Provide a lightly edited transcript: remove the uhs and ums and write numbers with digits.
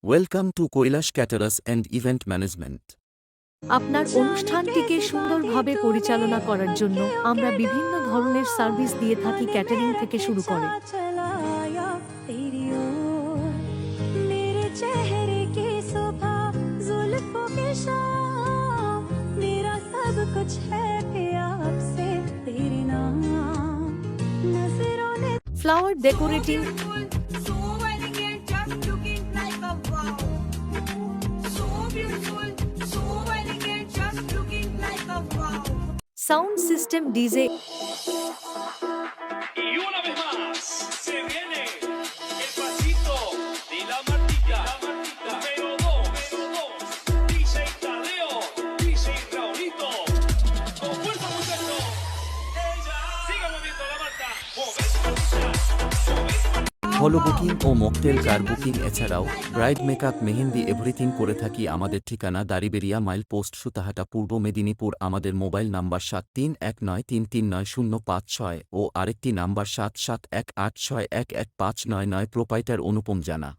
Welcome to Kailash caterers and event management. আপনার অনুষ্ঠানটিকে সুন্দরভাবে পরিচালনা করার জন্য আমরা বিভিন্ন ধরনের সার্ভিস দিয়ে থাকি, ক্যাটারিং থেকে শুরু করে। Flower decorating, sound system, DJ, Y una vez más se viene el pasito de la Martita. Número dos, DJ Tadeo, DJ Raulito. Con fuerza, muchachos. Siga moviendo la Marta. Movete, Martita. হলো booking ও mocktail কার booking এছাড়াও bride makeup, mehndi everything করে থাকি। আমাদের ঠিকানা দাড়িবেরিয়া mile post, Sutahata, পূর্ব মেদিনীপুর। আমাদের mobile number 7319339056 ও আরেকটি number 7718611599। Proprietor অনুপম জানা।